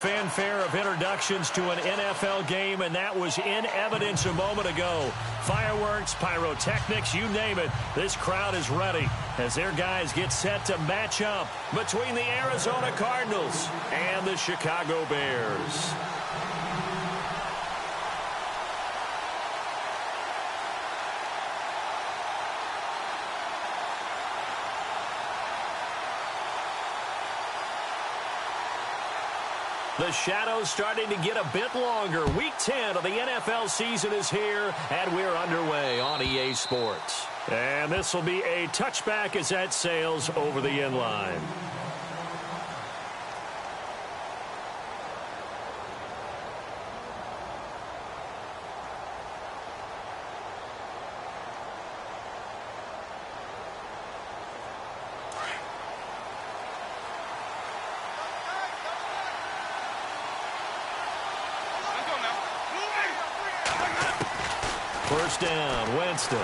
Fanfare of introductions to an NFL game, and that was in evidence a moment ago. Fireworks, pyrotechnics, you name it. This crowd is ready as their guys get set to match up between the Arizona Cardinals and the Chicago Bears. The shadow's starting to get a bit longer. Week 10 of the NFL season is here, and we're underway on EA Sports. And this will be a touchback as that sails over the end line. First down, Winston.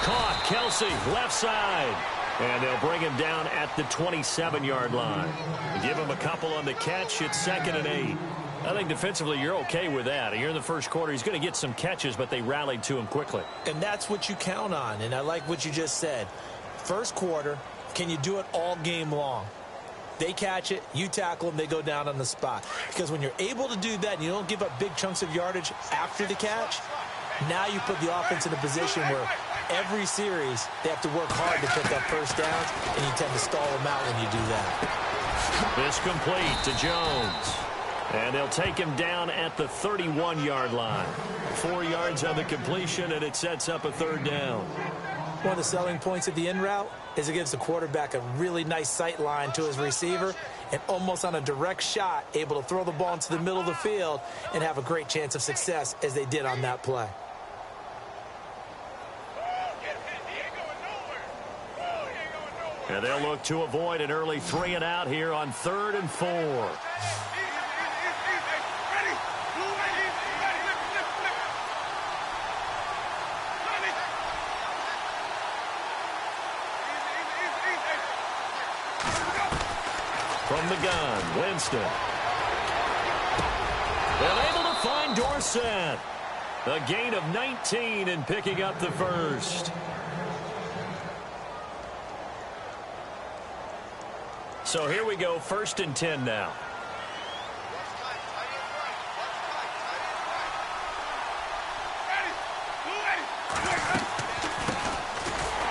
Caught, Kelsey, left side. And they'll bring him down at the 27-yard line. Give him a couple on the catch. It's 2nd and 8. I think defensively you're okay with that. Here in the first quarter, he's going to get some catches, but they rallied to him quickly. And that's what you count on, and I like what you just said. First quarter, can you do it all game long? They catch it, you tackle them, they go down on the spot. Because when you're able to do that and you don't give up big chunks of yardage after the catch, now you put the offense in a position where every series they have to work hard to pick up first downs, and you tend to stall them out when you do that. This complete to Jones. And they'll take him down at the 31-yard line. 4 yards on the completion, and it sets up a 3rd down. One of the selling points of the in route is it gives the quarterback a really nice sight line to his receiver, and almost on a direct shot, able to throw the ball into the middle of the field and have a great chance of success as they did on that play. And they'll look to avoid an early 3 and out here on 3rd and 4. From the gun, Winston. They're able to find Dorsett. A gain of 19 and picking up the first. So here we go, 1st and 10 now.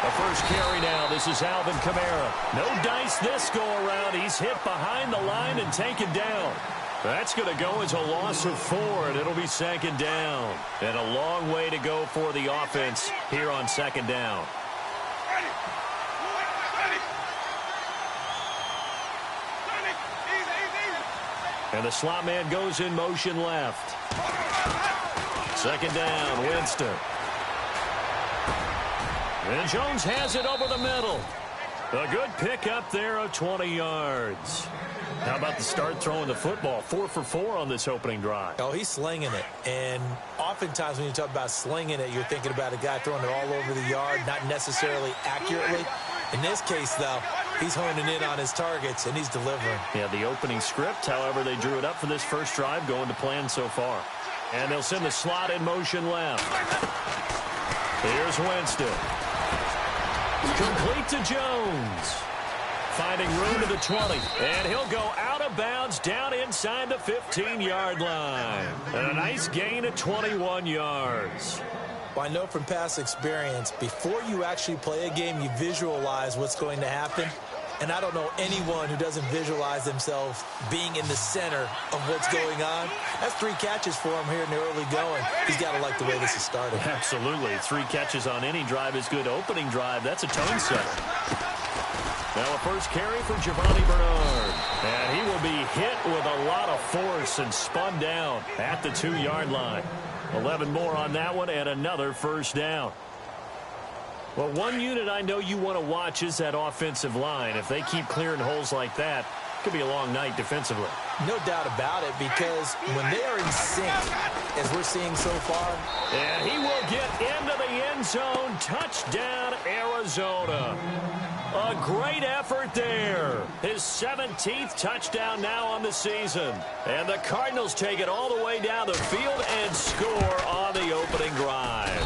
The first carry now. This is Alvin Kamara. No dice this go-around. He's hit behind the line and taken down. That's going to go as a loss of 4, and it'll be 2nd down. And a long way to go for the offense here on 2nd down. And the slot man goes in motion left. 2nd down, Winston. And Jones has it over the middle. A good pick up there of 20 yards. How about the start throwing the football? 4 for 4 on this opening drive. Oh, he's slinging it. And oftentimes when you talk about slinging it, you're thinking about a guy throwing it all over the yard, not necessarily accurately. In this case, though, he's honing in on his targets, and he's delivering. Yeah, the opening script, however, they drew it up for this first drive, going to plan so far. And they'll send the slot in motion left. Here's Winston. Complete to Jones. Finding room to the 20. And he'll go out of bounds down inside the 15-yard line. And a nice gain of 21 yards. Well, I know from past experience, before you actually play a game, you visualize what's going to happen. And I don't know anyone who doesn't visualize themselves being in the center of what's going on. That's 3 catches for him here in the early going. He's got to like the way this is started. Absolutely. 3 catches on any drive is good. Opening drive, that's a tone setter. Now a first carry for Giovanni Bernard. And he will be hit with a lot of force and spun down at the 2-yard line. 11 more on that one and another first down. Well, one unit I know you want to watch is that offensive line. If they keep clearing holes like that, could be a long night defensively. No doubt about it, because when they are in sync, as we're seeing so far. And he will get into the end zone. Touchdown, Arizona. A great effort there. His 17th touchdown now on the season. And the Cardinals take it all the way down the field and score on the opening drive.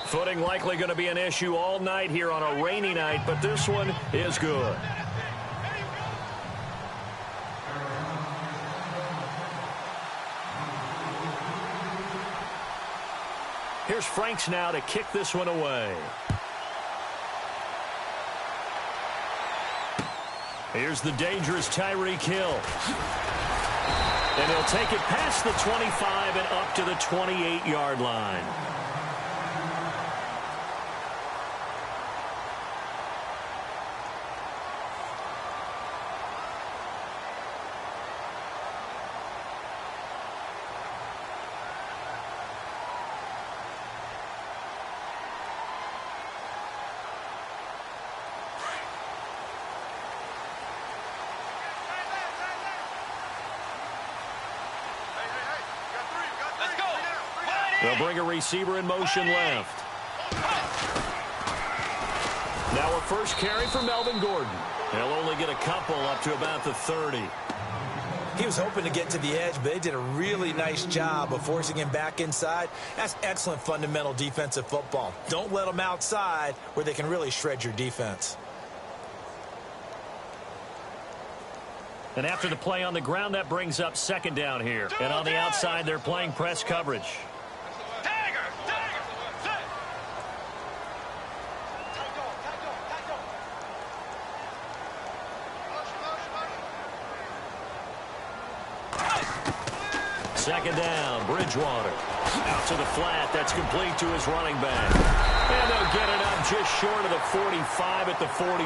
Footing likely going to be an issue all night here on a rainy night, but this one is good. Here's Franks now to kick this one away. Here's the dangerous Tyreek Hill. And he'll take it past the 25 and up to the 28-yard line. They'll bring a receiver in motion left. Now a first carry for Melvin Gordon. He'll only get a couple up to about the 30. He was hoping to get to the edge, but they did a really nice job of forcing him back inside. That's excellent fundamental defensive football. Don't let them outside where they can really shred your defense. And after the play on the ground, that brings up second down here. And on the outside, they're playing press coverage. Second down, Bridgewater. Out to the flat. That's complete to his running back. And they'll get it up just short of the 45 at the 44.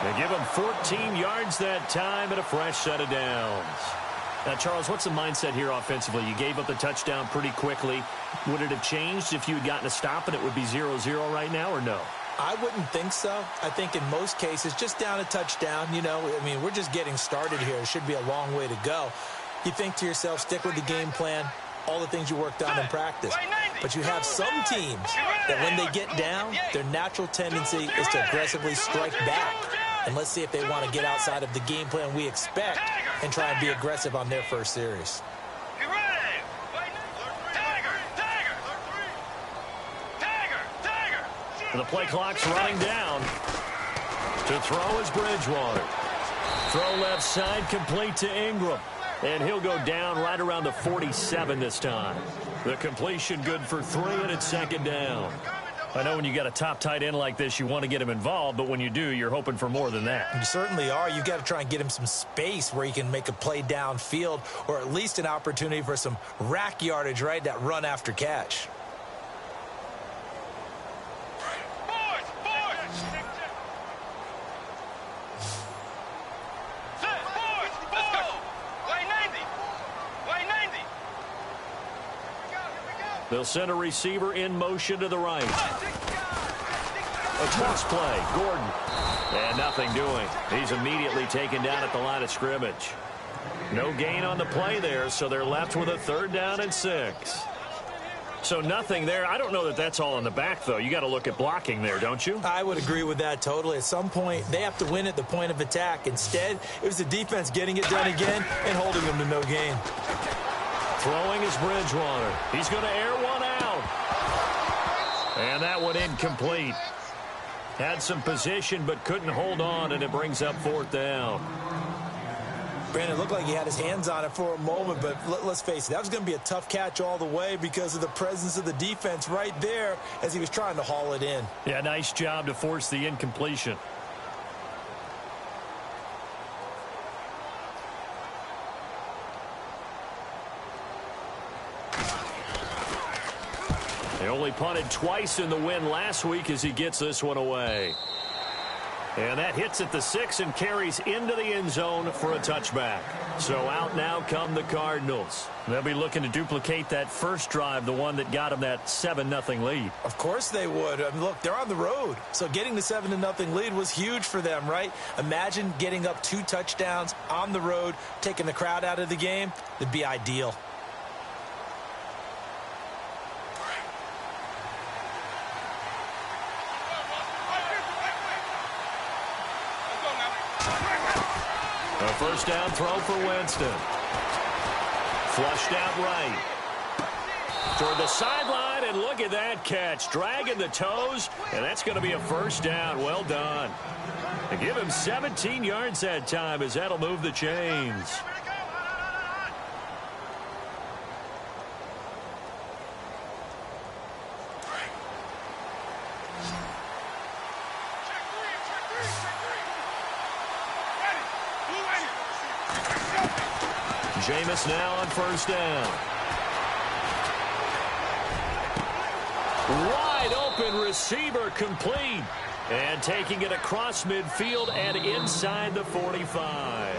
They give him 14 yards that time and a fresh set of downs. Now, Charles, what's the mindset here offensively? You gave up the touchdown pretty quickly. Would it have changed if you had gotten a stop and it would be 0-0 right now, or no? I wouldn't think so. I think in most cases, just down a touchdown, you know, I mean, we're just getting started here. It should be a long way to go. You think to yourself, stick with the game plan, all the things you worked on in practice. But you have some teams that when they get down, their natural tendency is to aggressively strike back. And let's see if they want to get outside of the game plan we expect and try and be aggressive on their first series. The play clock's running down. To throw is Bridgewater. Throw left side, complete to Ingram. And he'll go down right around the 47 this time. The completion good for 3, and it's second down. I know when you got a top tight end like this, you want to get him involved, but when you do, you're hoping for more than that. You certainly are. You've got to try and get him some space where he can make a play downfield, or at least an opportunity for some rack yardage, right? That run after catch. They'll send a receiver in motion to the right. A toss play, Gordon. And nothing doing. He's immediately taken down at the line of scrimmage. No gain on the play there, so they're left with a 3rd down and 6. So nothing there. I don't know that that's all in the back, though. You got to look at blocking there, don't you? I would agree with that totally. At some point, they have to win at the point of attack. Instead, it was the defense getting it done again and holding them to no gain. Throwing is Bridgewater. He's going to air one out. And that one incomplete. Had some position but couldn't hold on, and it brings up 4th down. Brandon, it looked like he had his hands on it for a moment, but let's face it, that was going to be a tough catch all the way because of the presence of the defense right there as he was trying to haul it in. Yeah, nice job to force the incompletion. They only punted twice in the win last week as he gets this one away. And that hits at the 6 and carries into the end zone for a touchback. So out now come the Cardinals. They'll be looking to duplicate that first drive, the one that got them that 7-0 lead. Of course they would. I mean, look, they're on the road. So getting the 7-0 lead was huge for them, right? Imagine getting up 2 touchdowns on the road, taking the crowd out of the game. It'd be ideal. A first down throw for Winston. Flushed out right. Toward the sideline, and look at that catch. Dragging the toes, and that's going to be a first down. Well done. And give him 17 yards that time, as that'll move the chains. Jameis now on first down. Wide open receiver complete. And taking it across midfield and inside the 45.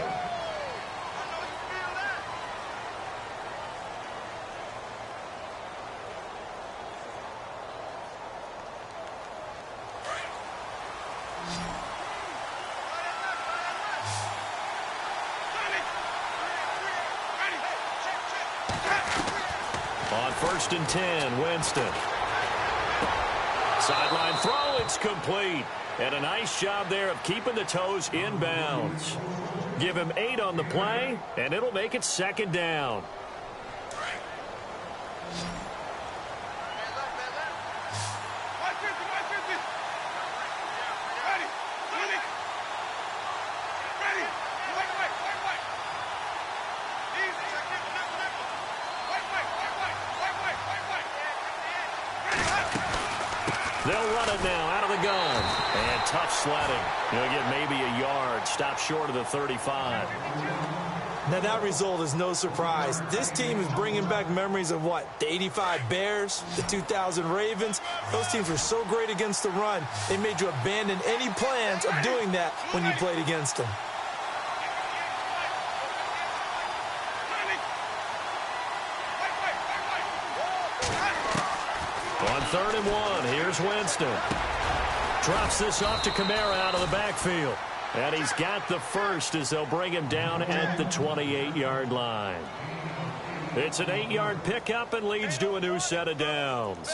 On first and 10, Winston. Sideline throw, it's complete. And a nice job there of keeping the toes in bounds. Give him 8 on the play, and it'll make it second down. They'll run it now out of the gun. And tough sledding. He'll get maybe a yard. Stop short of the 35. Now, that result is no surprise. This team is bringing back memories of what? The 85 Bears, the 2000 Ravens. Those teams were so great against the run. They made you abandon any plans of doing that when you played against them. On 3rd and 1, here's Winston. Drops this off to Kamara out of the backfield. And he's got the first as they'll bring him down at the 28-yard line. It's an 8-yard pickup and leads to a new set of downs.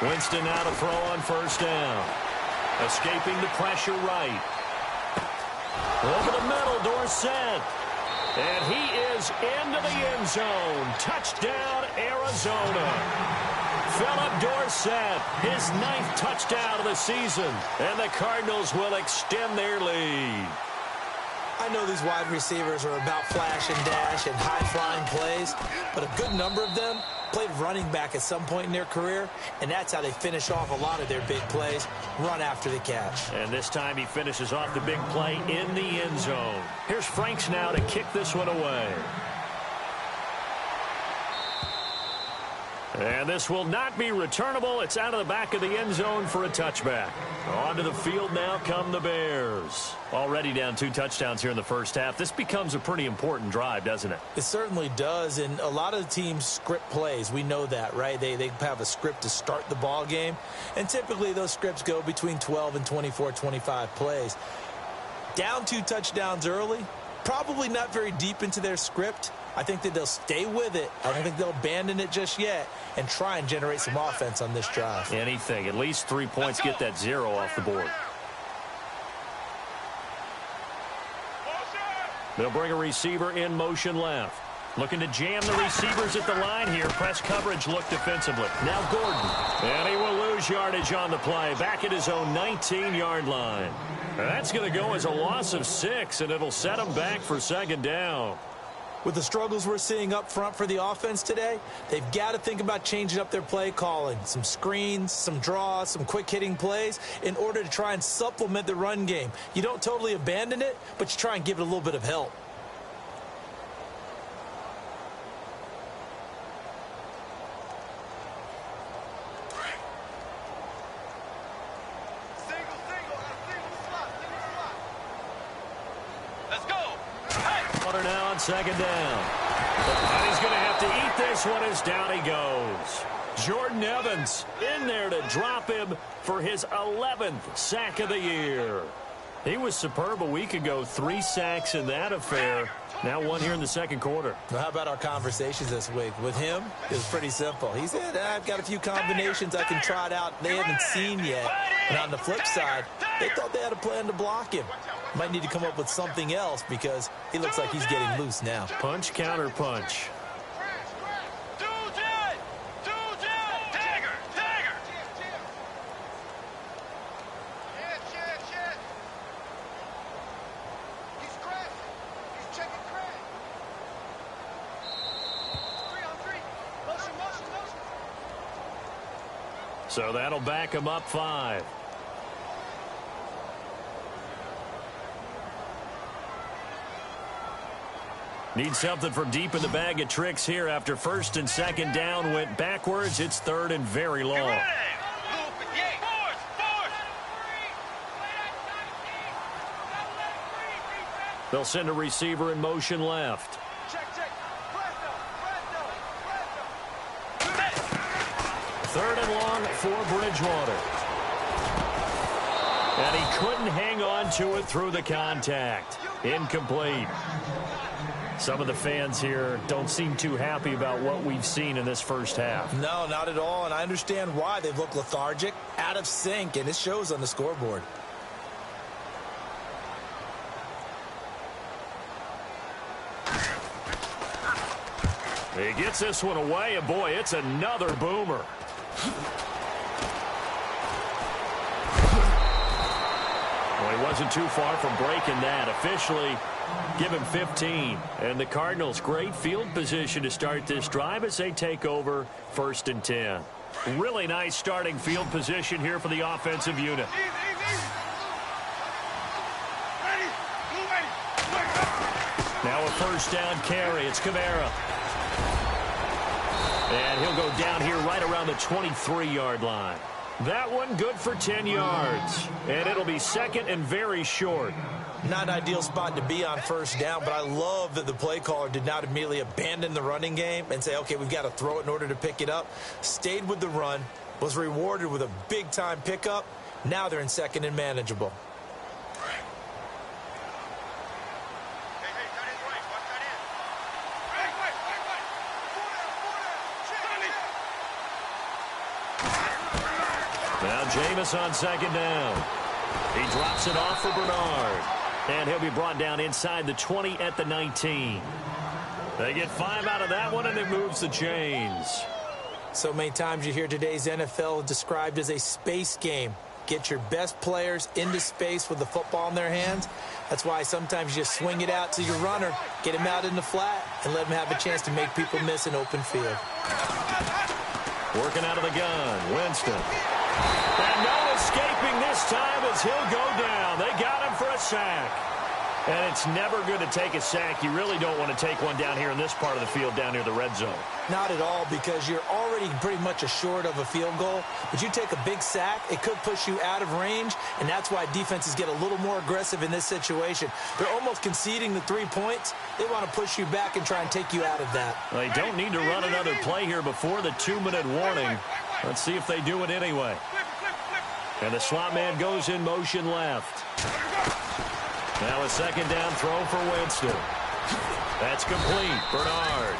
Winston now to throw on first down. Escaping the pressure right. Over the middle, Dorsett. And he is into the end zone. Touchdown, Arizona. Philip Dorsett, his 9th touchdown of the season. And the Cardinals will extend their lead. I know these wide receivers are about flash and dash and high-flying plays, but a good number of them played running back at some point in their career, and that's how they finish off a lot of their big plays, run after the catch. And this time he finishes off the big play in the end zone. Here's Franks now to kick this one away. And this will not be returnable. It's out of the back of the end zone for a touchback. Onto the field now come the Bears. Already down 2 touchdowns here in the first half. This becomes a pretty important drive, doesn't it? It certainly does, and a lot of the teams script plays. We know that, right? They have a script to start the ball game, and typically those scripts go between 12 and 24, 25 plays. Down 2 touchdowns early, probably not very deep into their script. I think that they'll stay with it. I don't think they'll abandon it just yet and try and generate some offense on this drive. Anything. At least 3 points. Get that 0 off the board. They'll bring a receiver in motion left. Looking to jam the receivers at the line here. Press coverage look defensively. Now Gordon. And he will lose yardage on the play. Back at his own 19-yard line. That's going to go as a loss of 6, and it'll set him back for second down. With the struggles we're seeing up front for the offense today, they've got to think about changing up their play calling. Some screens, some draws, some quick-hitting plays in order to try and supplement the run game. You don't totally abandon it, but you try and give it a little bit of help. Now on second down. And he's going to have to eat this one as down he goes. Jordan Evans in there to drop him for his 11th sack of the year. He was superb a week ago. 3 sacks in that affair. Now 1 here in the second quarter. Well, how about our conversations this week? With him, it was pretty simple. He said, I've got a few combinations I can trot out they haven't seen yet. And on the flip side, they thought they had a plan to block him. Might need to come up with something else because he looks like he's getting loose now. Punch, counter punch. So that'll back him up 5. Need something for deep in the bag of tricks here after first and second down went backwards. It's third and very long. They'll send a receiver in motion left. Third and long for Bridgewater. And he couldn't hang on to it through the contact. Incomplete. Some of the fans here don't seem too happy about what we've seen in this first half. No, not at all, and I understand why. They've looked lethargic, out of sync, and it shows on the scoreboard. He gets this one away, and boy, it's another boomer. Well, he wasn't too far from breaking that. Officially, give him 15. And the Cardinals, great field position to start this drive as they take over first and 10. Really nice starting field position here for the offensive unit. Now a first down carry. It's Kamara. And he'll go down here right around the 23-yard line. That one good for 10 yards. And it'll be second and very short. Not an ideal spot to be on first down, but I love that the play caller did not immediately abandon the running game and say, okay, we've got to throw it in order to pick it up. Stayed with the run, was rewarded with a big-time pickup. Now they're in second and manageable. Now Jameis on second down. He drops it off for Bernard. And he'll be brought down inside the 20 at the 19. They get 5 out of that one, and it moves the chains. So many times you hear today's NFL described as a space game. Get your best players into space with the football in their hands. That's why sometimes you just swing it out to your runner, get him out in the flat, and let him have a chance to make people miss an open field. Working out of the gun, Winston. And no escaping this time as he'll go down. They got him for a sack. And it's never good to take a sack. You really don't want to take one down here in this part of the field down near the red zone. Not at all, because you're already pretty much assured of a field goal. But you take a big sack, it could push you out of range, and that's why defenses get a little more aggressive in this situation. They're almost conceding the 3 points. They want to push you back and try and take you out of that. They don't need to run another play here before the 2-minute warning. Let's see if they do it anyway. And the slot man goes in motion left. Now a second down throw for Winston. That's complete. Bernard.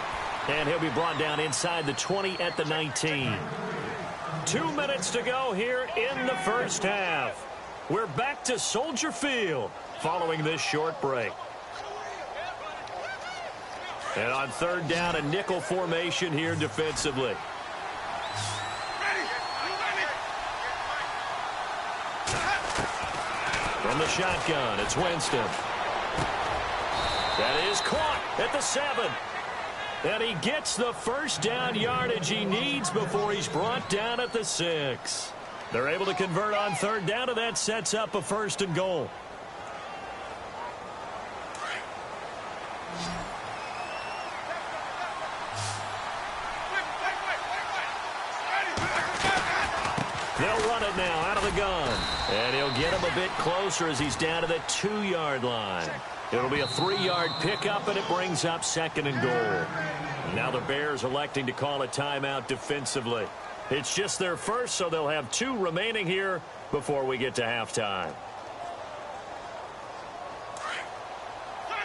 And he'll be brought down inside the 20 at the 19. 2 minutes to go here in the first half. We're back to Soldier Field following this short break. And on third down, a nickel formation here defensively. From the shotgun, it's Winston. That is caught at the 7. And he gets the first down yardage he needs before he's brought down at the 6. They're able to convert on third down, and that sets up a 1st and goal. They'll run it now out of the gun. And he'll get him a bit closer as he's down to the 2-yard line. It'll be a 3-yard pickup, and it brings up 2nd and goal. Now the Bears electing to call a timeout defensively. It's just their first, so they'll have 2 remaining here before we get to halftime.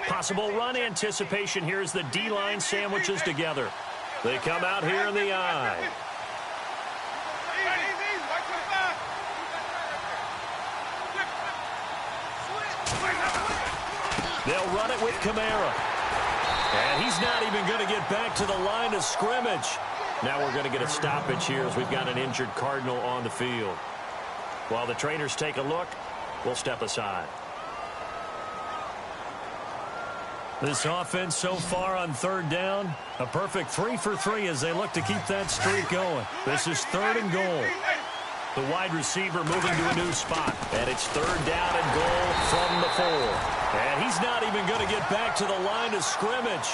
Possible run anticipation here as the D-line sandwiches together. They come out here in the eye. They'll run it with Kamara. And he's not even going to get back to the line of scrimmage. Now we're going to get a stoppage here as we've got an injured Cardinal on the field. While the trainers take a look, we'll step aside. This offense so far on third down, a perfect 3 for 3 as they look to keep that streak going. This is 3rd and goal. The wide receiver moving to a new spot. And it's 3rd down and goal from the 4. And he's not even going to get back to the line of scrimmage.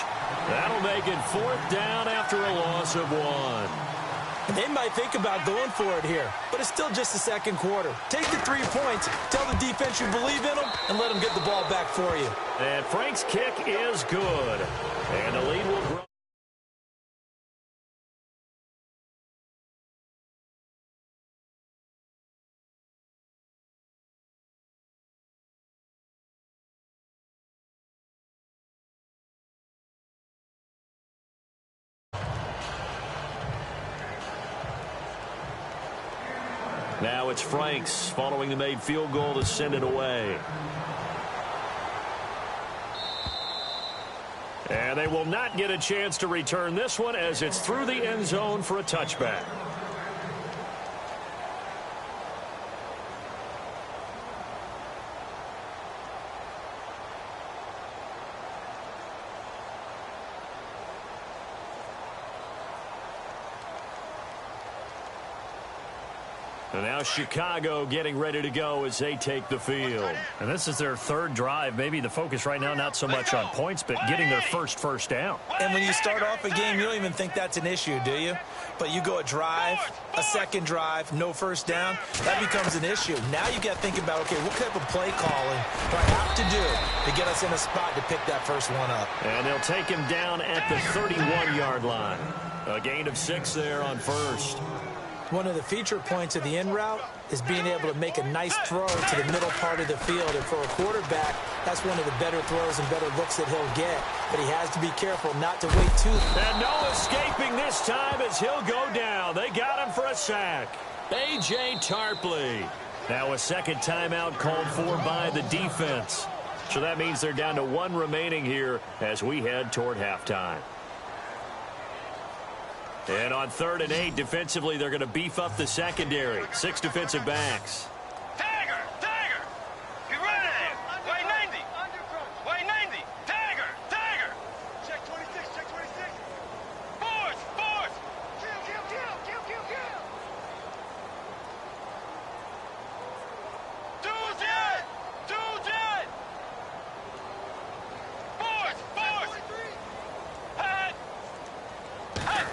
That'll make it 4th down after a loss of 1. They might think about going for it here, but it's still just the 2nd quarter. Take the 3 points, tell the defense you believe in them, and let them get the ball back for you. And Frank's kick is good. And the lead will grow. Now it's Franks following the made field goal to send it away. And they will not get a chance to return this one as it's through the end zone for a touchback. And now Chicago getting ready to go as they take the field. And this is their 3rd drive. Maybe the focus right now not so much on points, but getting their first down. And when you start off a game, you don't even think that's an issue, do you? But you go a drive, a 2nd drive, no first down, that becomes an issue. Now you got to think about, okay, what type of play calling do I have to do to get us in a spot to pick that first one up? And they'll take him down at the 31-yard line. A gain of 6 there on 1st. One of the feature points of the in route is being able to make a nice throw to the middle part of the field. And for a quarterback, that's one of the better throws and better looks that he'll get. But he has to be careful not to wait too long. And no escaping this time as he'll go down. They got him for a sack. A.J. Tarpley. Now a 2nd timeout called for by the defense. So that means they're down to 1 remaining here as we head toward halftime. And on 3rd and 8, defensively, they're going to beef up the secondary. 6 defensive backs. Tiger! Tiger! Get rid of him! White 90! White 90! Tiger! Tiger! Check 26, check 26! Force! Force! Kill, kill, kill, kill, kill, kill! Two jet! Force! Force! Hut! Hut!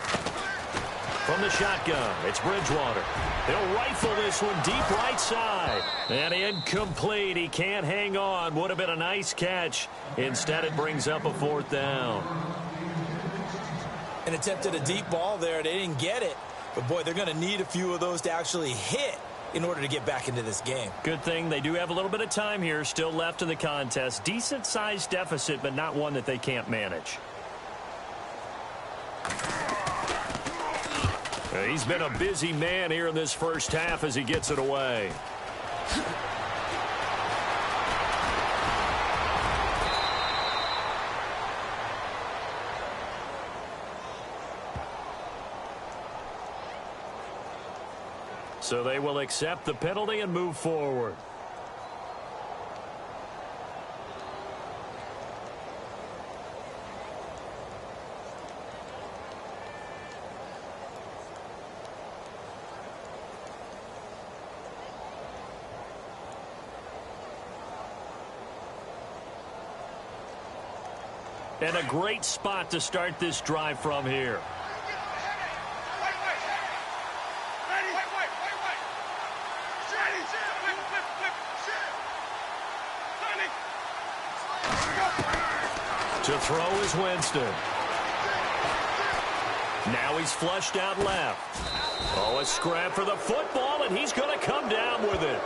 From the shotgun, it's Bridgewater. They'll rifle this one deep right side. And incomplete. He can't hang on. Would have been a nice catch. Instead, it brings up a 4th down. And attempted a deep ball there. They didn't get it. But, boy, they're going to need a few of those to actually hit in order to get back into this game. Good thing they do have a little bit of time here still left in the contest. Decent-sized deficit, but not one that they can't manage. He's been a busy man here in this first half as he gets it away. So they will accept the penalty and move forward. And a great spot to start this drive from here. To throw is Winston. Now he's flushed out left. Oh, a scrap for the football, and he's going to come down with it.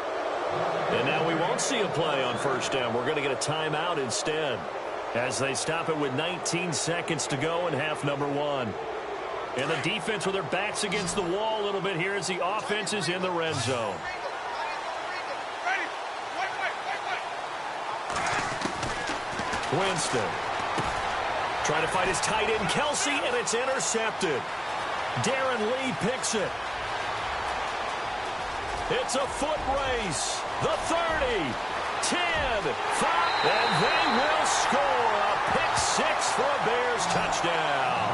And now we won't see a play on first down. We're going to get a timeout instead as they stop it with 19 seconds to go in half number one. And the defense with their backs against the wall a little bit here as the offense is in the red zone. Winston trying to fight his tight end, Kelsey, and it's intercepted. Darren Lee picks it. It's a foot race. The 30, 10, 5, and they will score a pick six for a Bears touchdown.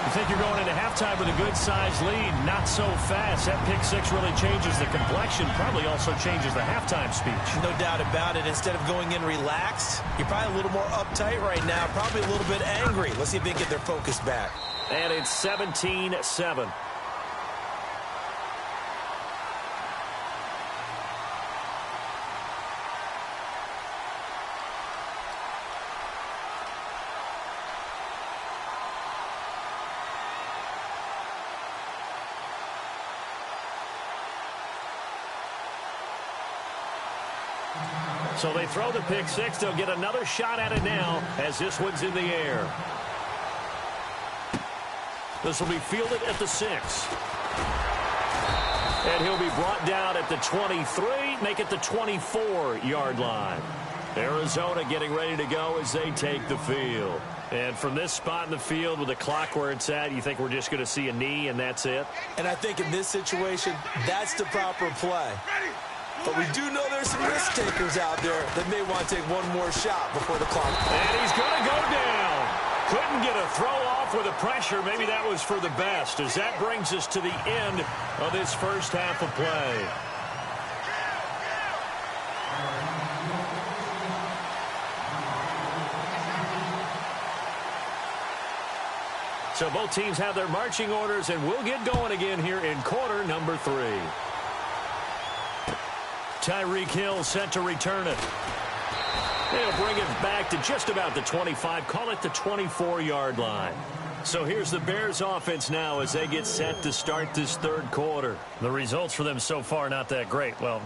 You think you're going into halftime with a good-sized lead, not so fast. That pick six really changes the complexion, probably also changes the halftime speech. No doubt about it. Instead of going in relaxed, you're probably a little more uptight right now, probably a little bit angry. Let's see if they can get their focus back. And it's 17-7. So they throw the pick six. They'll get another shot at it now as this one's in the air. This will be fielded at the 6. And he'll be brought down at the 23, make it the 24-yard line. Arizona getting ready to go as they take the field. And from this spot in the field with the clock where it's at, you think we're just going to see a knee and that's it? And I think in this situation, that's the proper play. But we do know there's some risk takers out there that may want to take one more shot before the clock. And he's going to go down. Couldn't get a throw off with the pressure. Maybe that was for the best, as that brings us to the end of this first half of play. So both teams have their marching orders, and we'll get going again here in quarter number 3. Tyreek Hill set to return it. They'll bring it back to just about the 25, call it the 24-yard line. So here's the Bears offense now as they get set to start this third quarter. The results for them so far not that great. Well,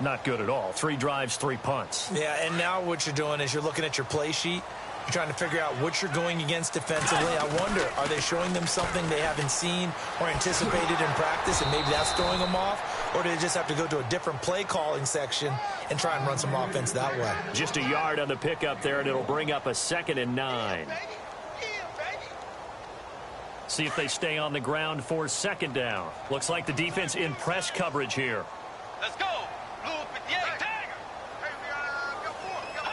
not good at all. 3 drives, 3 punts. Yeah, and now what you're doing is you're looking at your play sheet. You're trying to figure out what you're going against defensively. I wonder, are they showing them something they haven't seen or anticipated in practice, and maybe that's throwing them off? Or do they just have to go to a different play calling section and try and run some offense that way? Just a yard on the pickup there, and it'll bring up a 2nd and 9. See if they stay on the ground for 2nd down. Looks like the defense in press coverage here. Let's go. Blue 58. Tiger. Hey, we got 4 down.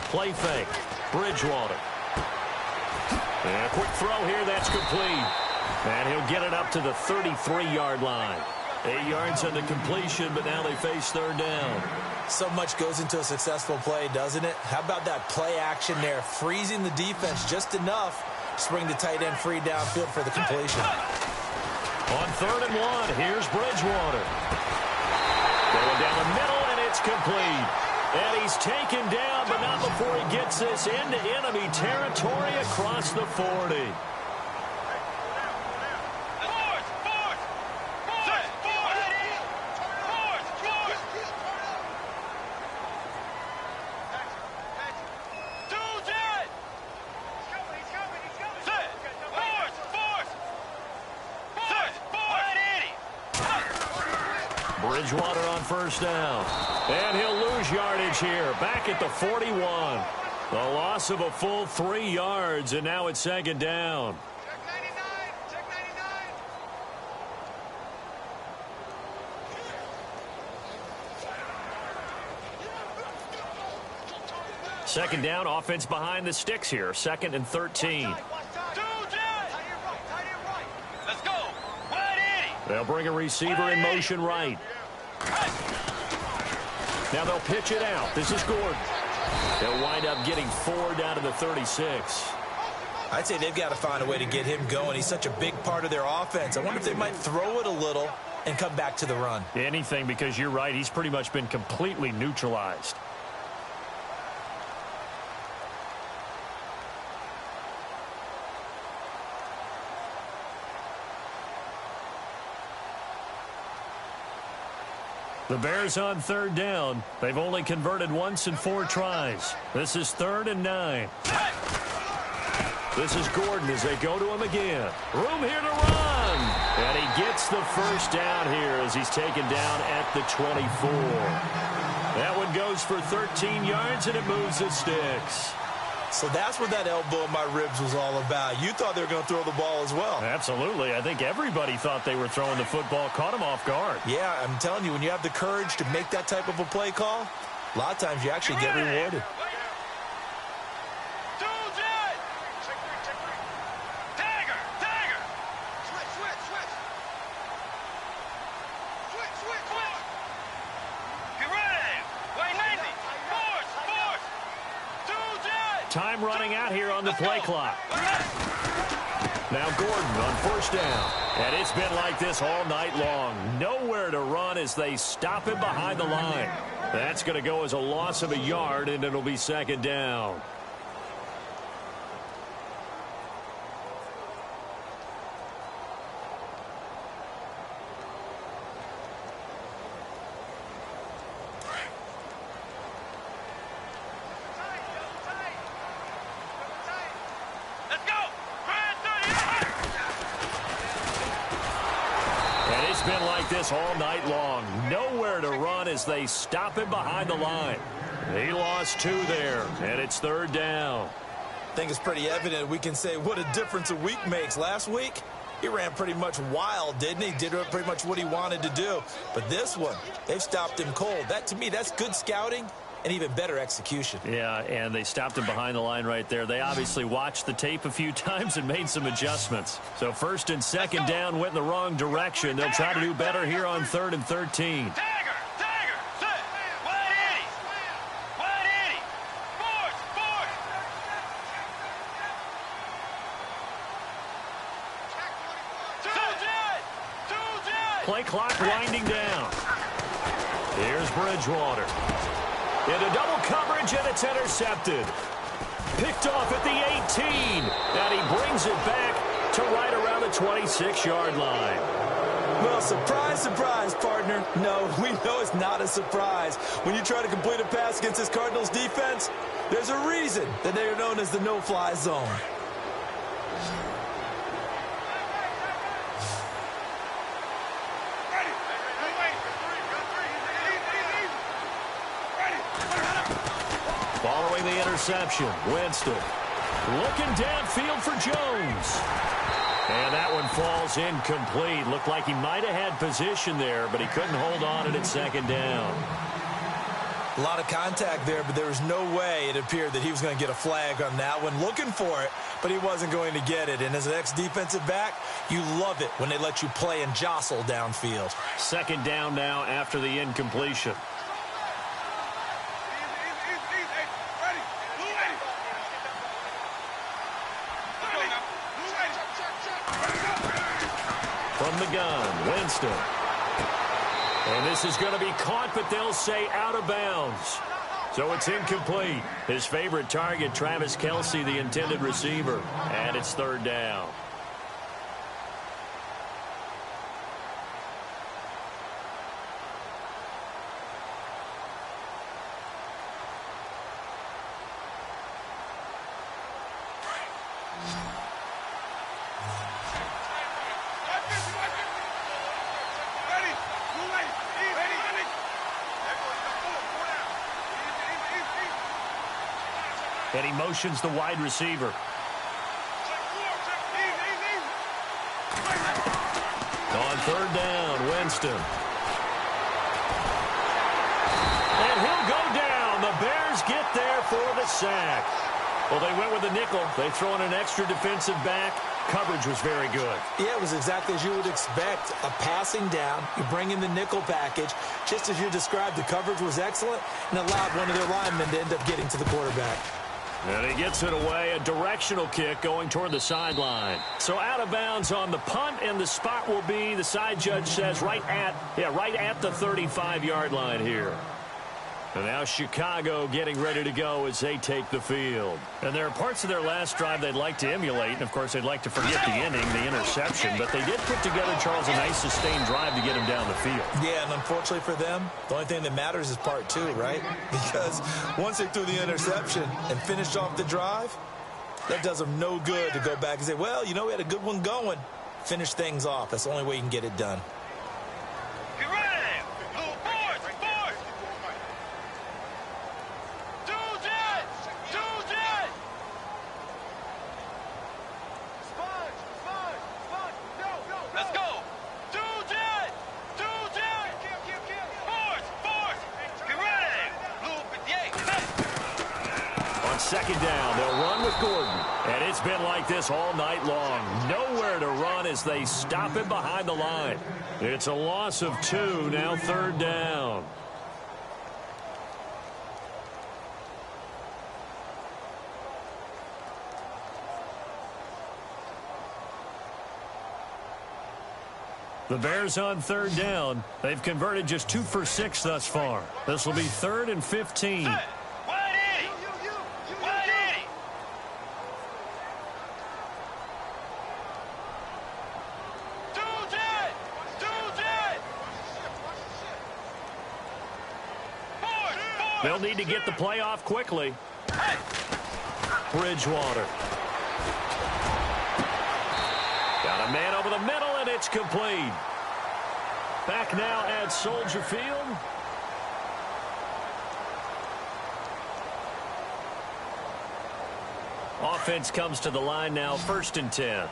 Play fake. Bridgewater. And a quick throw here. That's complete. And he'll get it up to the 33-yard line. 8 yards on the completion, but now they face 3rd down. So much goes into a successful play, doesn't it? How about that play action there, freezing the defense just enough to bring the tight end free downfield for the completion. On 3rd and 1, here's Bridgewater. Going down the middle, and it's complete. And he's taken down, but not before he gets this into enemy territory across the 40. Bridgewater on 1st down. And he'll lose yardage here. Back at the 41. The loss of a full 3 yards, and now it's 2nd down. Check 99. Check 99. 2nd down, offense behind the sticks here. 2nd and 13. Let's go. Wide 80. They'll bring a receiver in motion right. Now they'll pitch it out. This is Gordon. They'll wind up getting 4 down to the 36. I'd say they've got to find a way to get him going. He's such a big part of their offense. I wonder if they might throw it a little and come back to the run. Anything, because you're right. He's pretty much been completely neutralized. The Bears on 3rd down. They've only converted once in 4 tries. This is 3rd and 9. This is Gordon as they go to him again. Room here to run. And he gets the first down here as he's taken down at the 24. That one goes for 13 yards, and it moves the sticks. So that's what that elbow in my ribs was all about. You thought they were going to throw the ball as well. Absolutely. I think everybody thought they were throwing the football, caught him off guard. Yeah, I'm telling you, when you have the courage to make that type of a play call, a lot of times you actually get rewarded. Time running out here on the play clock. Now Gordon on 1st down. And it's been like this all night long. Nowhere to run as they stop him behind the line. That's going to go as a loss of a yard, and it'll be 2nd down. Been like this all night long. Nowhere to run as they stop him behind the line. He lost 2 there, and it's 3rd down. I think it's pretty evident we can say what a difference a week makes. Last week, he ran pretty much wild, didn't he? Did pretty much what he wanted to do. But this one, they've stopped him cold. That, to me, that's good scouting and even better execution. Yeah, and they stopped him behind the line right there. They obviously watched the tape a few times and made some adjustments. So 1st and 2nd down went in the wrong direction. They'll try to do better here on 3rd and 13. Play clock winding down. Here's Bridgewater. Into double coverage, and it's intercepted. Picked off at the 18, and he brings it back to right around the 26-yard line. Well, surprise, surprise, partner. No, we know it's not a surprise. When you try to complete a pass against this Cardinals defense, there's a reason that they are known as the no-fly zone. Following the interception, Winston looking downfield for Jones. And that one falls incomplete. Looked like he might have had position there, but he couldn't hold on at 2nd down. A lot of contact there, but there was no way it appeared that he was going to get a flag on that one. Looking for it, but he wasn't going to get it. And as an ex-defensive back, you love it when they let you play and jostle downfield. 2nd down now after the incompletion. From the gun, Winston. And this is going to be caught, but they'll say out of bounds. So it's incomplete. His favorite target, Travis Kelce, the intended receiver. And it's 3rd down. And he motions the wide receiver. On 3rd down, Winston. And he'll go down. The Bears get there for the sack. Well, they went with a nickel. They throw in an extra defensive back. Coverage was very good. Yeah, it was exactly as you would expect. A passing down. You bring in the nickel package. Just as you described, the coverage was excellent and allowed one of their linemen to end up getting to the quarterback. And he gets it away, a directional kick going toward the sideline. So out of bounds on the punt, and the spot will be, the side judge says, right at the 35-yard line here. And now Chicago getting ready to go as they take the field. And there are parts of their last drive they'd like to emulate. And, of course, they'd like to forget the ending, the interception. But they did put together, Charles, a nice sustained drive to get him down the field. Yeah, and unfortunately for them, the only thing that matters is part two, right? Because once they threw the interception and finished off the drive, that does them no good to go back and say, well, you know, we had a good one going. Finish things off. That's the only way you can get it done. Second down, they'll run with Gordon. And it's been like this all night long. Nowhere to run as they stop him behind the line. It's a loss of 2, now third down. The Bears on third down. They've converted just 2 for 6 thus far. This will be 3rd and 15. They'll need to get the play off quickly. Bridgewater. Got a man over the middle, and it's complete. Back now at Soldier Field. Offense comes to the line now, 1st and 10.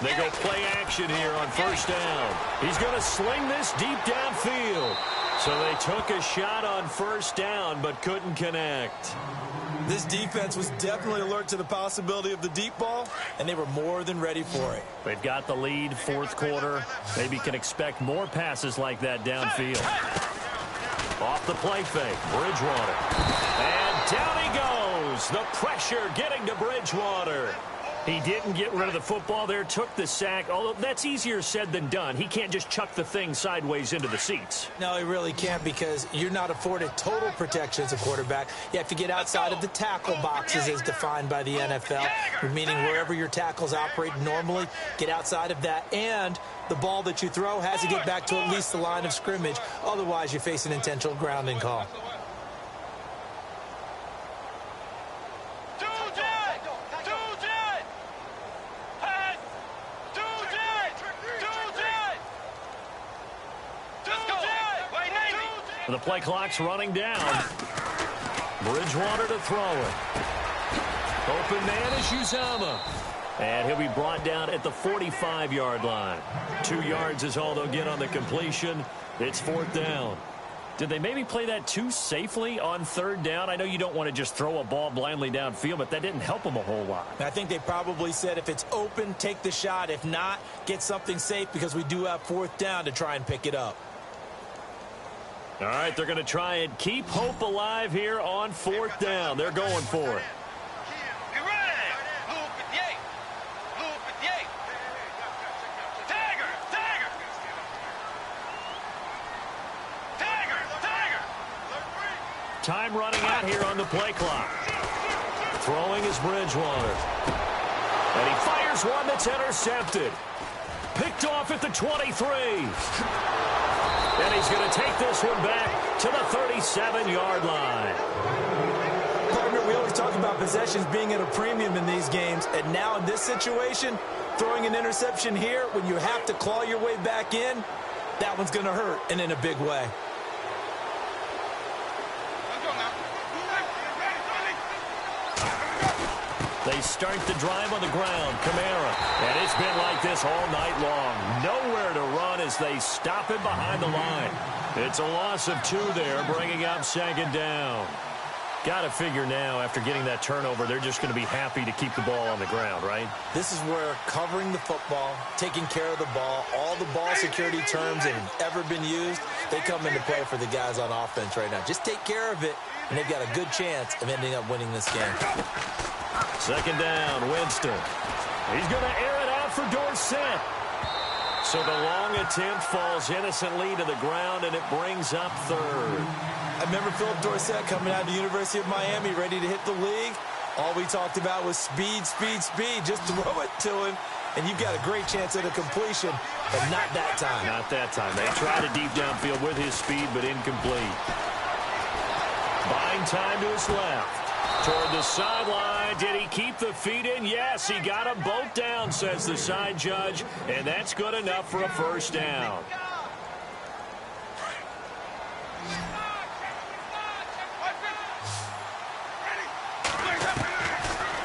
They go play action here on 1st down. He's going to sling this deep downfield. So they took a shot on 1st down, but couldn't connect. This defense was definitely alert to the possibility of the deep ball, and they were more than ready for it. They've got the lead, 4th quarter. Maybe can expect more passes like that downfield. Off the play fake, Bridgewater. And down he goes. The pressure getting to Bridgewater. He didn't get rid of the football there, took the sack, although that's easier said than done. He can't just chuck the thing sideways into the seats. No, he really can't, because you're not afforded total protection as a quarterback. You have to get outside of the tackle boxes as defined by the NFL, meaning wherever your tackles operate normally, get outside of that, and the ball that you throw has to get back to at least the line of scrimmage. Otherwise, you face an intentional grounding call. The play clock's running down. Bridgewater to throw it. Open man is Uzomah. And he'll be brought down at the 45-yard line. 2 yards is all they'll get on the completion. It's 4th down. Did they maybe play that too safely on 3rd down? I know you don't want to just throw a ball blindly downfield, but that didn't help them a whole lot. I think they probably said if it's open, take the shot. If not, get something safe, because we do have 4th down to try and pick it up. All right, they're going to try and keep hope alive here on 4th down. They're going for it. Time running out here on the play clock. Throwing is Bridgewater. And he fires one that's intercepted. Picked off at the 23. And he's going to take this one back to the 37-yard line. Partner, we always talk about possessions being at a premium in these games. And now in this situation, throwing an interception here when you have to claw your way back in, that one's going to hurt, and in a big way. They start the drive on the ground. Kamara. And it's been like this all night long. Nowhere to run as they stop him behind the line. It's a loss of 2 there, bringing up second down. Got to figure now, after getting that turnover, they're just going to be happy to keep the ball on the ground, right? This is where covering the football, taking care of the ball, all the ball security terms that have ever been used, they come into play for the guys on offense right now. Just take care of it, and they've got a good chance of ending up winning this game. Second down, Winston. He's going to air it out for Dorsett. So the long attempt falls innocently to the ground, and it brings up third. I remember Philip Dorsett coming out of the University of Miami, ready to hit the league. All we talked about was speed, speed, speed. Just throw it to him, and you've got a great chance at a completion, but not that time. Not that time. They tried it deep downfield with his speed, but incomplete. Buying time to his left. Toward the sideline. Did he keep the feet in? Yes, he got them both down, says the side judge, and that's good enough for a first down.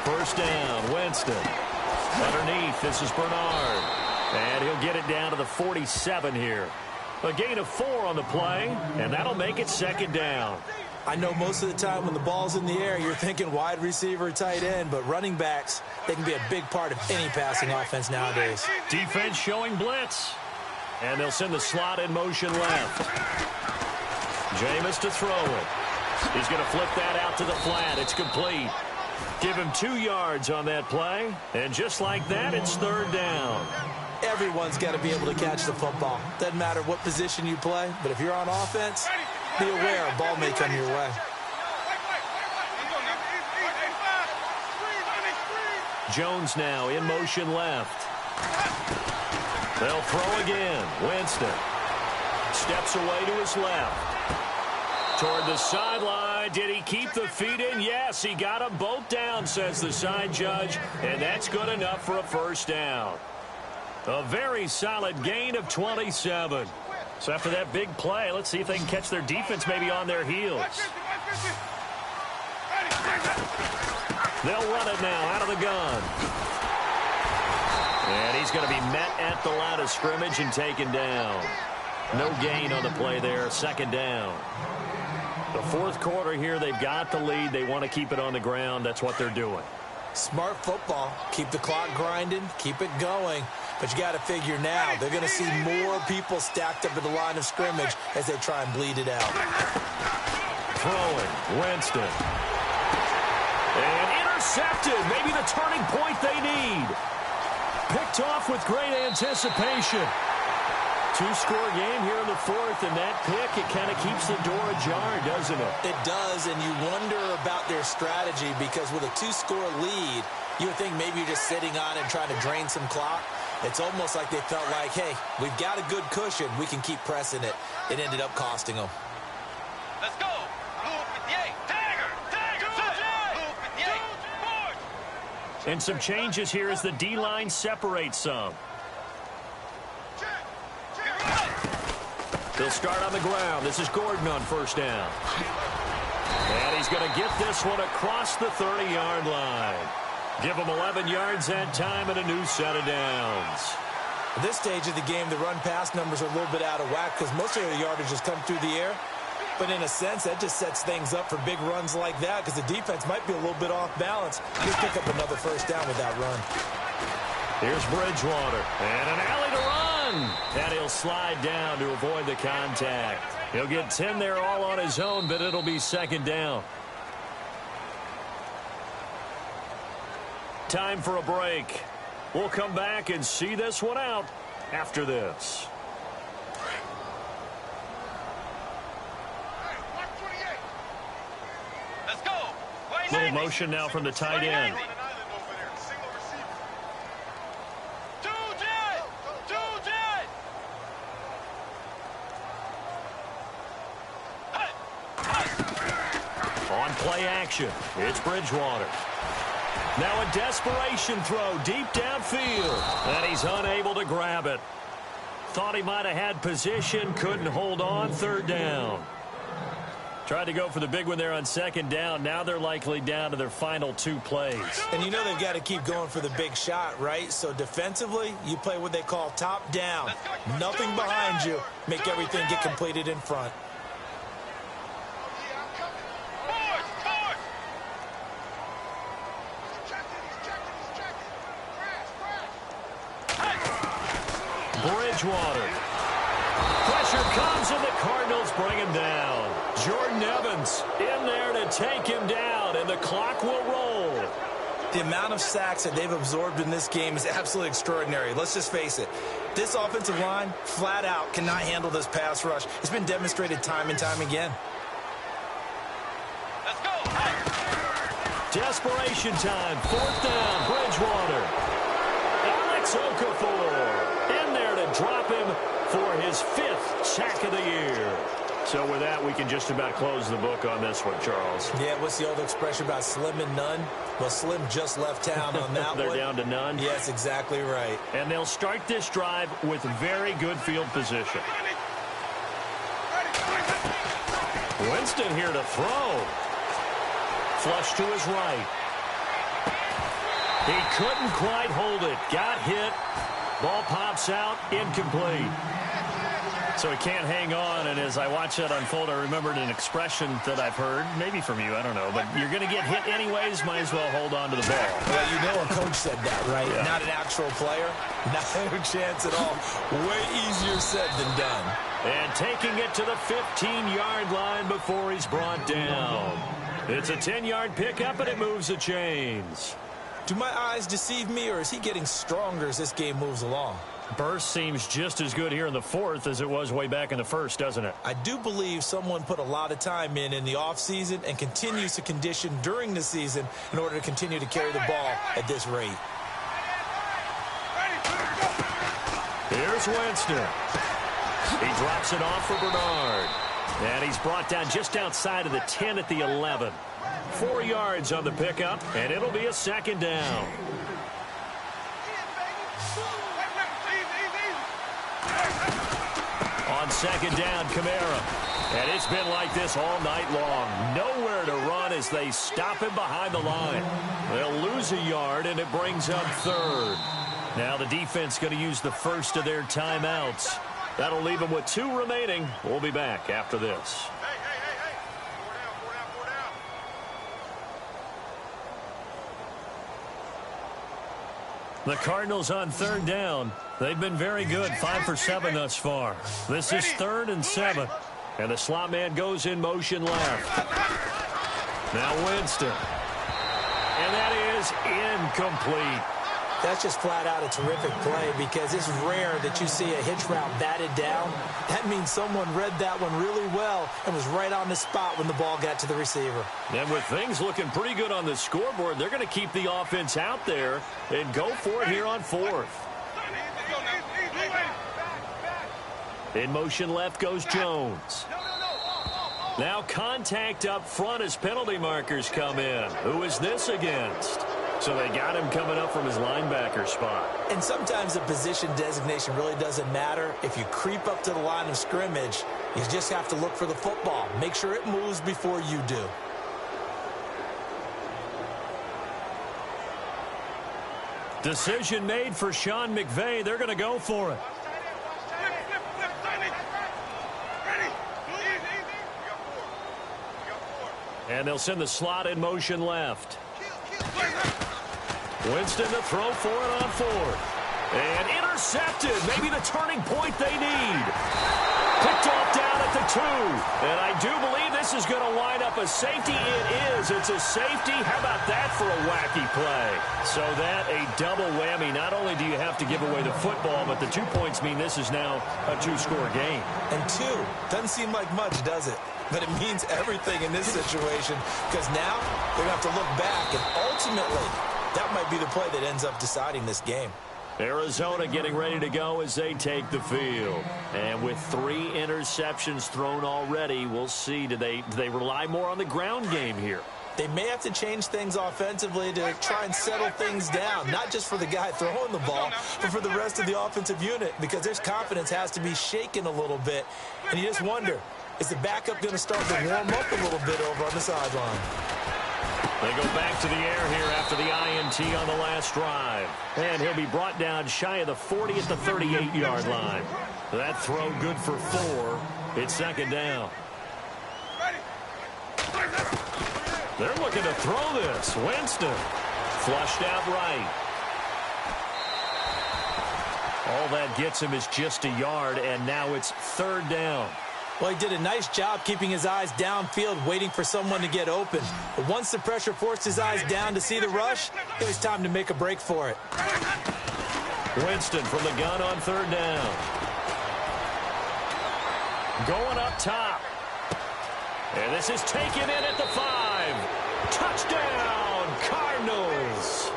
First down, Winston. Underneath, this is Bernard. And he'll get it down to the 47 here. A gain of 4 on the play, and that'll make it second down. I know most of the time when the ball's in the air, you're thinking wide receiver, tight end, but running backs, they can be a big part of any passing offense nowadays. Defense showing blitz. And they'll send the slot in motion left. Jameis to throw it. He's going to flip that out to the flat. It's complete. Give him 2 yards on that play. And just like that, it's third down. Everyone's got to be able to catch the football. Doesn't matter what position you play, but if you're on offense, be aware a ball may come your way. Jones now in motion left. They'll throw again. Winston steps away to his left. Toward the sideline. Did he keep the feet in? Yes, he got them both down, says the side judge, and that's good enough for a first down. A very solid gain of 27. So after that big play, let's see if they can catch their defense maybe on their heels. They'll run it now out of the gun. And he's going to be met at the line of scrimmage and taken down. No gain on the play there, second down. The fourth quarter here, they've got the lead. They want to keep it on the ground. That's what they're doing. Smart football. Keep the clock grinding. Keep it going. But you got to figure now, they're going to see more people stacked up at the line of scrimmage as they try and bleed it out. Throwing, Winston. And intercepted. Maybe the turning point they need. Picked off with great anticipation. 2-score game here in the fourth, and that pick, it kind of keeps the door ajar, doesn't it? It does, and you wonder about their strategy because with a 2-score lead, you would think maybe you're just sitting on it and trying to drain some clock. It's almost like they felt like, hey, we've got a good cushion. We can keep pressing it. It ended up costing them. Let's go. Blue 58. Tiger. Blue 58. Board. And some changes here as the D-line separates some. They'll start on the ground. This is Gordon on first down. And he's going to get this one across the 30-yard line. Give him 11 yards that time and a new set of downs. At this stage of the game, the run-pass numbers are a little bit out of whack because most of the yardage has come through the air. But in a sense, that just sets things up for big runs like that because the defense might be a little bit off balance. Just pick up another first down with that run. Here's Bridgewater. And an alley to run. And he'll slide down to avoid the contact. He'll get 10 there all on his own, but it'll be second down. Time for a break. We'll come back and see this one out after this. Let's go. Little motion now from the tight end. On play action, it's Bridgewater. Now a desperation throw deep downfield, and he's unable to grab it. Thought he might have had position, couldn't hold on, third down. Tried to go for the big one there on second down. Now they're likely down to their final 2 plays. And you know they've got to keep going for the big shot, right? So defensively, you play what they call top down. Nothing behind you. Make everything get completed in front. Bridgewater. Pressure comes and the Cardinals bring him down. Jordan Evans in there to take him down, and the clock will roll. The amount of sacks that they've absorbed in this game is absolutely extraordinary. Let's just face it. This offensive line, flat out, cannot handle this pass rush. It's been demonstrated time and time again. Let's go. Desperation time. 4th down. Bridgewater. Alex Okafor in there to drop him for his 5th sack of the year. So with that, we can just about close the book on this one, Charles. Yeah, what's the old expression about slim and none? Well, Slim just left town on that They're one. down to none? Yes, exactly right. And they'll start this drive with very good field position. Winston here to throw. Flush to his right. He couldn't quite hold it. Got hit. Ball pops out. Incomplete. So he can't hang on, and as I watch that unfold, I remembered an expression that I've heard, maybe from you, I don't know, but you're going to get hit anyways, might as well hold on to the ball. Well, you know a coach said that, right? Yeah. Not an actual player. Not a chance at all. Way easier said than done. And taking it to the 15-yard line before he's brought down. It's a 10-yard pickup, and it moves the chains. Do my eyes deceive me, or is he getting stronger as this game moves along? Burst seems just as good here in the 4th as it was way back in the 1st, doesn't it? I do believe someone put a lot of time in the offseason and continues to condition during the season in order to continue to carry the ball at this rate. Here's Winston. He drops it off for Bernard. And he's brought down just outside of the 10 at the 11. 4 yards on the pickup, and it'll be a 2nd down. On 2nd down, Kamara. And it's been like this all night long. Nowhere to run as they stop him behind the line. They'll lose a yard, and it brings up 3rd. Now the defense going to use the first of their timeouts. That'll leave them with 2 remaining. We'll be back after this. Hey. 4 down. The Cardinals on 3rd down. They've been very good, 5 for 7 thus far. This is 3rd and 7. And the slot man goes in motion left. Now Winston. And that is incomplete. That's just flat out a terrific play because it's rare that you see a hitch route batted down. That means someone read that one really well and was right on the spot when the ball got to the receiver. And with things looking pretty good on the scoreboard, they're going to keep the offense out there and go for it here on 4th. In motion left goes Jones. Now contact up front as penalty markers come in. Who is this against? So they got him coming up from his linebacker spot. And sometimes the position designation really doesn't matter. If you creep up to the line of scrimmage, you just have to look for the football. Make sure it moves before you do. Decision made for Sean McVay. They're going to go for it. And they'll send the slot in motion left. Winston to throw for it on 4th. And intercepted. Maybe the turning point they need. Picked off down at the 2. And I do believe this is going to line up a safety. It is. It's a safety. How about that for a wacky play? So that a double whammy. Not only do you have to give away the football, but the 2 points mean this is now a 2-score game. And 2 doesn't seem like much, does it? But it means everything in this situation because now they're going to have to look back, and ultimately that might be the play that ends up deciding this game. Arizona getting ready to go as they take the field. And with 3 interceptions thrown already, we'll see. Do they rely more on the ground game here? They may have to change things offensively to try and settle things down, not just for the guy throwing the ball, but for the rest of the offensive unit, because their confidence has to be shaken a little bit. And you just wonder, Is the backup going to start to warm up a little bit over on the sideline? They go back to the air here after the INT on the last drive. And he'll be brought down shy of the 40 at the 38-yard line. That throw good for 4. It's second down. They're looking to throw this. Winston flushed out right. All that gets him is just a yard, and now it's third down. Well, he did a nice job keeping his eyes downfield, waiting for someone to get open. But once the pressure forced his eyes down to see the rush, it was time to make a break for it. Winston from the gun on third down. Going up top. And this is taken in at the 5. Touchdown, Cardinals.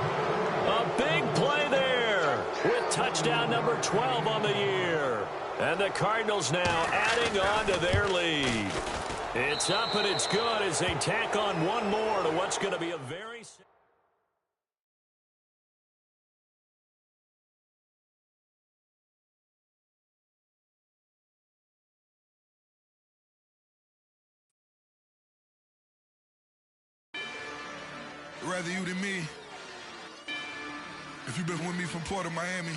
A big play there with touchdown number 12 on the year. And the Cardinals now adding on to their lead. It's up and it's good as they tack on one more to what's going to be a very... Rather you than me. If you've been with me from Port of Miami,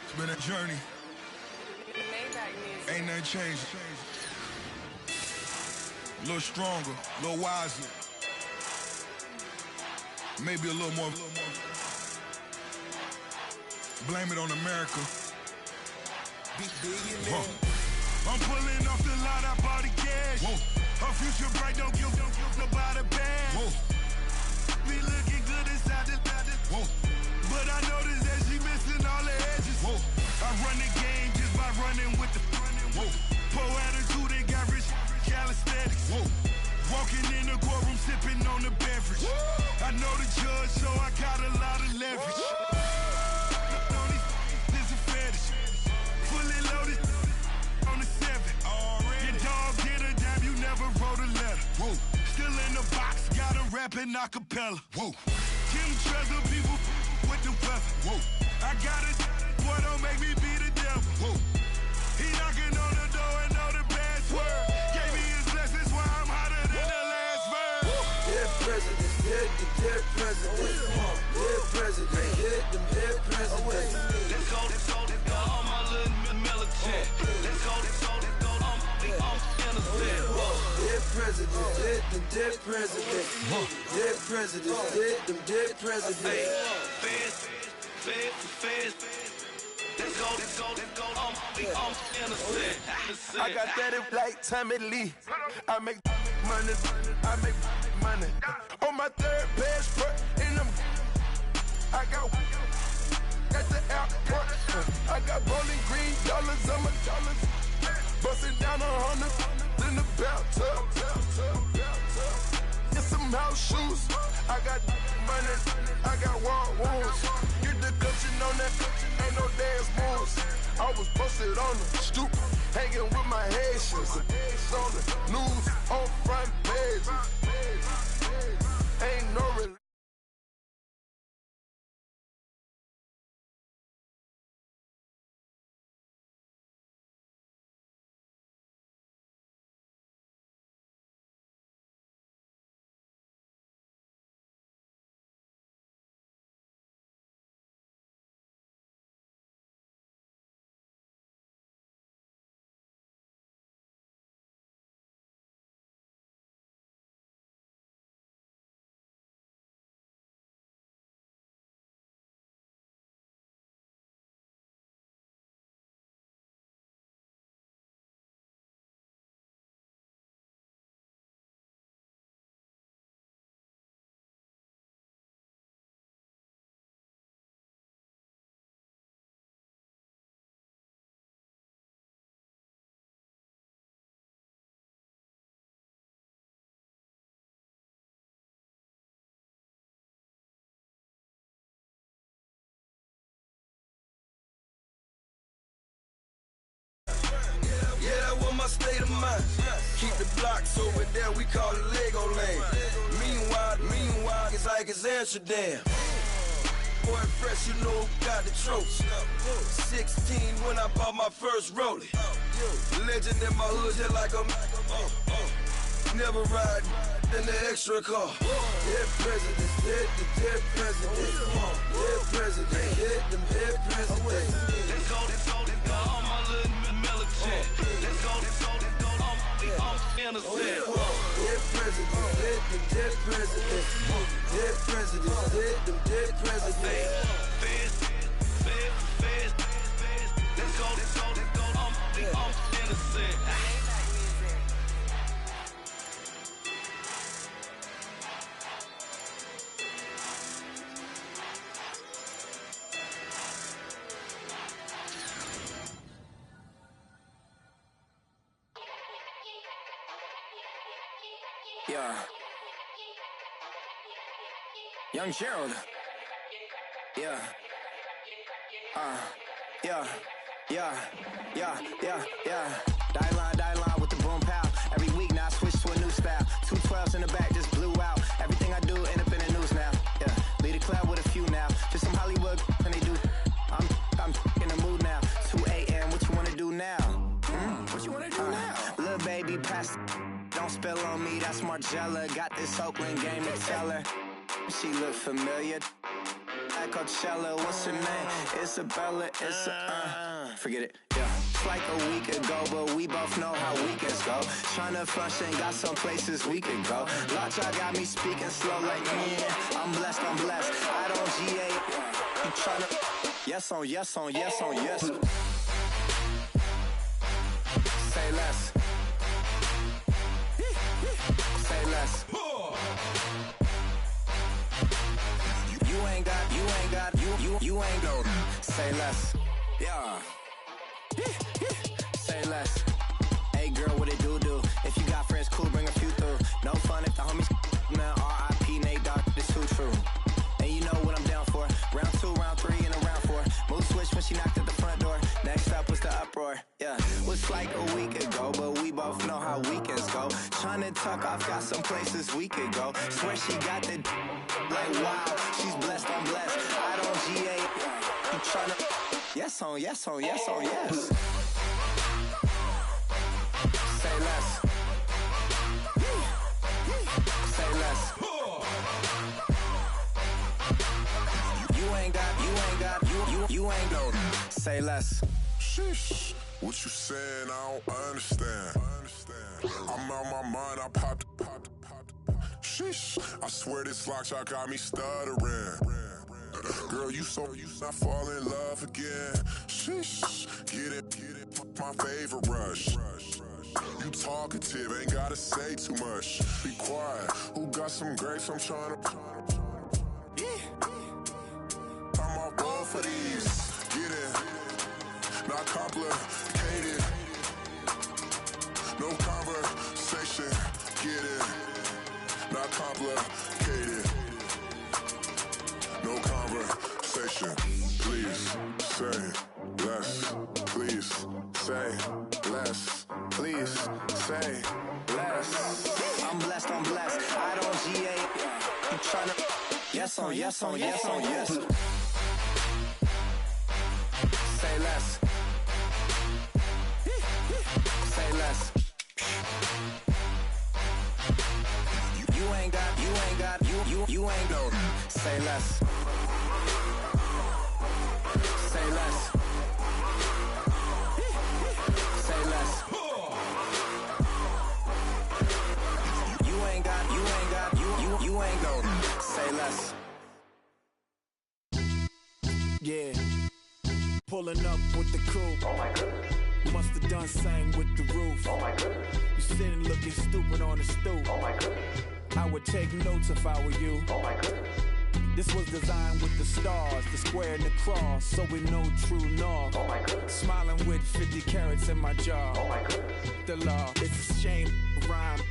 it's been a journey. Ain't nothing changed. A little stronger, a little wiser. Maybe a little more. Blame it on America. I'm pulling off the lot, I bought the cash. Her future bright, don't give nobody bad. Be looking good inside the but I noticed that she missing all the edges. I run the game just by running with the poor attitude, they got rich calisthenics. Walking in the courtroom, sipping on the beverage. I know the judge, so I got a lot of leverage. This a fetish. Fully loaded on the 7. Your dog get a dime, you never wrote a letter. Still in the box, got him rapping acapella. Kim Treasure, people with the weapon. I got it, boy, don't make me be the devil. He knocking on the door and know the password. Gave me his blessings while I'm hotter than the last verse. Dead presidents, dead presidents. Dead presidents, dead presidents. Let's go, on my little military. Let's go, I'm innocent. Dead presidents, dead presidents. Dead presidents, dead presidents. Feds. Let's go, I'm innocent. I got that in like Tommy Lee. I make money. On my third passport, and I got at the airport. I got rolling green dollars on my dollars. Busting down 100 in the bathtub. Get some house shoes. I got money. I got war wounds. Get the coaching on that. Ain't no dance moves. I was posted on the stoop, hanging with my Haitians. On the news, on front page. Ain't no relief. My state of mind. Keep the blocks over there, we call it Lego land. Meanwhile, it's like it's Amsterdam. Boy, fresh, you know who got the tropes. 16 when I bought my first rollie. Legend in my hood, just like a never ride in the extra car. Dead presidents, dead presidents. Dead presidents, dead presidents. Let's go, all my little militant. Let's go, all innocent. Dead presidents, dead presidents. Dead presidents, dead presidents. Feds. Let's go, all innocent. Yeah. Young Gerald. Yeah. Die line with the boom pow. Every week now I switch to a new style. 212s in the back just blew out. Everything I do end up in the news now. Yeah. Lead a club with a few now. Just some Hollywood and they do. I'm in the mood now. 2 a.m. What you wanna do now? What you wanna do now? Little baby pass. Don't spill on me, that's Margella. Got this Oakland game to tell her. She look familiar. Like Coachella, what's her name? Isabella, forget it, yeah. It's like a week ago, but we both know how weekends go. Tryna function, got some places we could go. Lockjaw got me speaking slow like, yeah, I'm blessed. I don't GA, you tryna, yes on yes. Say less. Say less. You ain't got, say less. Yeah. Say less. Hey girl, what it do? If you got friends, cool, bring a few through. No fun if the homies, man, R.I.P. Nate Dogg, this too true. And you know what I'm down for. Round 2, round 3, and a round 4. Mood switch when she knocked at the front door. Next up was the uproar, yeah. Was like a week ago, but we both know how weekends go. Tryna tuck off, got some places we could go. Swear she got the like wow, she's blessed, I'm blessed. I don't GA, you tryna, yes on yes. Say less. Say less. You ain't got, say less. Sheesh, what you saying? I don't understand. I'm out my mind, I popped. Sheesh, I swear this lockjaw got me stuttering. Girl, you not fall in love again. Sheesh, get it, my favorite rush. You talkative, ain't gotta say too much. Be quiet, who got some grapes? I'm tryna. I'm all bold for these. Get it, not complicated. No conversation, get it, not complicated. No conversation, please say less. Please say less. Please say less. I'm blessed. I don't GA. You tryna, yes on yes. Say less. Say less. You ain't got, you ain't got, say less. Say less. Say less. You ain't got, you ain't got, say less. Yeah, pulling up with the crew. Oh my goodness. Must have done same with the roof. Oh my goodness. You sitting looking stupid on the stoop. Oh my goodness. I would take notes if I were you. Oh my goodness. This was designed with the stars, the square and the cross, so we know true north. Oh my goodness. Smiling with 50 carats in my jaw. Oh my goodness. The law, it's a shame, rhyme.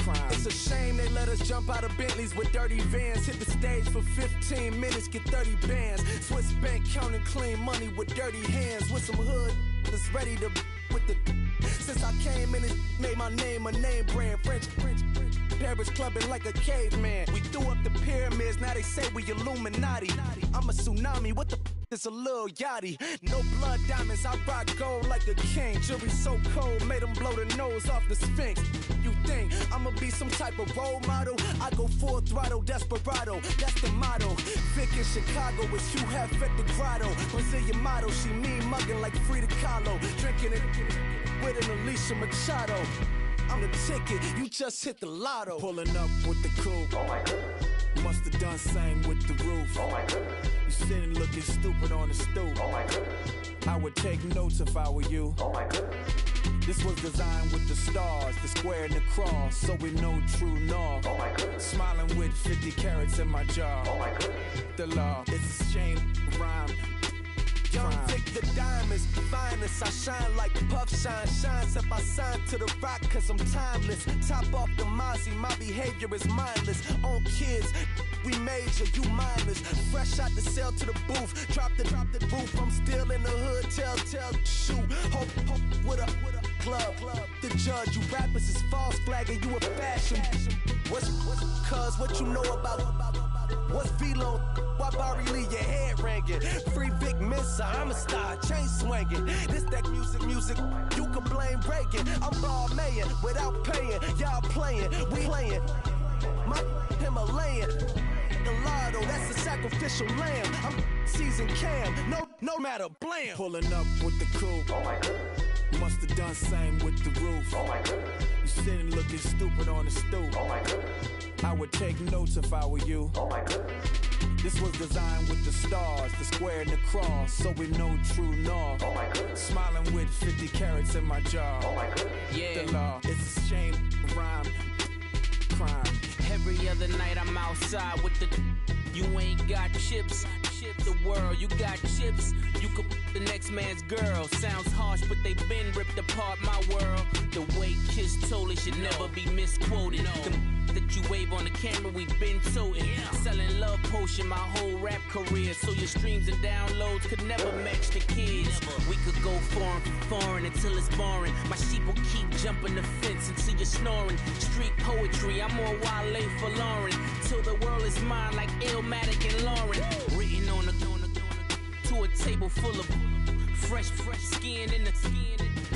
Crime. It's a shame they let us jump out of Bentleys with dirty vans. Hit the stage for 15 minutes, get 30 bands. Swiss bank counting clean money with dirty hands. With some hood that's ready to with the. Since I came in, it made my name a name brand. French. Paris clubbing like a caveman. We threw up the pyramids, now they say we Illuminati. I'm a tsunami, what the It's a little yachty, no blood diamonds, I rock gold like a king. Jewelry so cold, made them blow the nose off the Sphinx. You think I'ma be some type of role model? I go full throttle, desperado, that's the motto. Vic in Chicago is Hugh Hef at the grotto. Brazilian model, she mean mugging like Frida Kahlo. Drinking it with an Alicia Machado. I'm the ticket, you just hit the lotto. Pulling up with the coupe. Oh my goodness. Must have done same with the roof. Oh my goodness. You sitting looking stupid on the stoop. Oh my goodness. I would take notes if I were you. Oh my goodness. This was designed with the stars, the square and the cross, so we know true north. Oh my goodness. Smiling with 50 carats in my jaw. Oh my goodness. The law, it's a shame, rhyme. Young Vic the diamonds, finest. I shine like puff shine. Shines if I sign to the rock, cause I'm timeless. Top off the Mozzie, my behavior is mindless. On kids, we major, you mindless. Fresh out the cell to the booth. Drop the booth, I'm still in the hood. Tell, shoot. Hope with a club. The judge, you rappers is false flagging, you a fashion. What's cuz, what you know about? What's Velo? Why Barry Lee, your head ringing? Free Vic Mensa, I'm a star, chain swinging. This that music, you can blame Reagan. I'm ball mayor without paying. Y'all playing, we playing. My Himalayan. The lotto, that's a sacrificial lamb. I'm season cam, no matter, blam. Pulling up with the coupe. Oh my goodness. Must have done same with the roof. Oh my goodness. You sitting looking stupid on the stoop. Oh my goodness. I would take notes if I were you. Oh my goodness. This was designed with the stars, the square and the cross, so we know true north. Oh my goodness. Smiling with 50 carats in my jaw. Oh my goodness. Yeah. The law, it's a shame, rhyme, crime. Every other night I'm outside with the. You ain't got chips. The world, you got chips. You could the next man's girl. Sounds harsh, but they been ripped apart my world. The way Kiss told it should never be misquoted. The that you wave on the camera, we been toting. Selling love potion my whole rap career. So your streams and downloads could never match the kids. We could go foreign until it's boring. My sheep will keep jumping the fence until you're snoring. Street poetry, I'm more Wale for Lauren. Till the world is mine like Illmatic and Lauren. Written on to a table full of fresh skin in the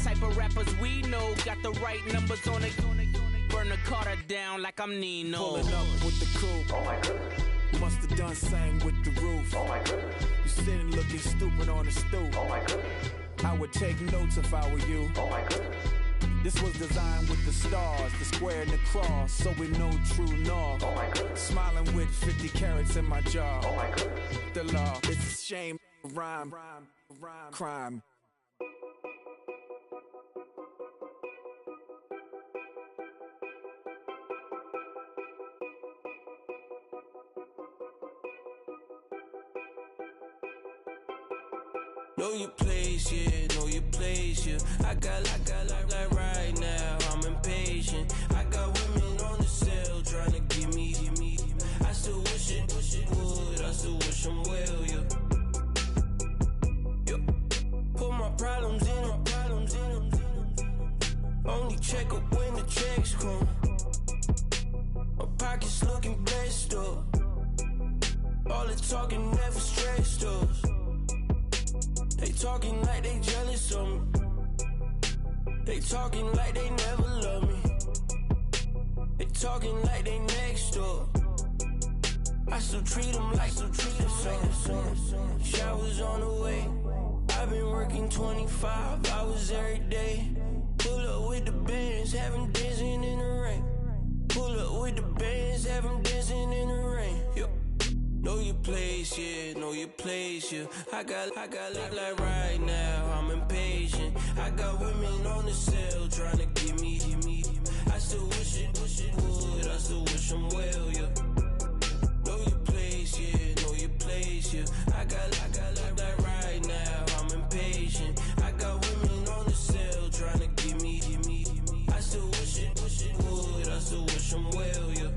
type of rappers we know. Got the right numbers on it. Burn the Carter down like I'm Nino. Pulling up with the coupe. Oh my goodness. Must have done same with the roof. Oh my goodness. You sitting looking stupid on the stoop. Oh my goodness. I would take notes if I were you. Oh my goodness. This was designed with the stars, the square and the cross, so we know true north. Oh my goodness. Smiling with 50 carats in my jaw. Oh my goodness. The law, it's a shame, rhyme, crime. Know your place, yeah, know your place, yeah. I got like right now, I'm impatient. I got women on the cell trying to give me. I still wish it would, I still wish them well, yeah. Put my problems in. Only check up when the checks come. My pockets looking blessed up. All the talking never stressed us. They talking like they jealous of me. They talking like they never love me. They talking like they next door. I still treat them like some. Showers on the way. I've been working 25 hours every day. Pull up with the bands, have them dancing in the rain. Pull up with the bands, have them dancing in the rain. Yo. Know your place, yeah, know your place, yeah. I got like right now, I'm impatient. I got women on the cell trying to give me. I still wish it would, I still wish them well, yeah. Know your place, yeah, know your place, yeah. I got like right now, I'm impatient. I got women on the cell trying to give me. I still wish it would, I still wish them well, yeah.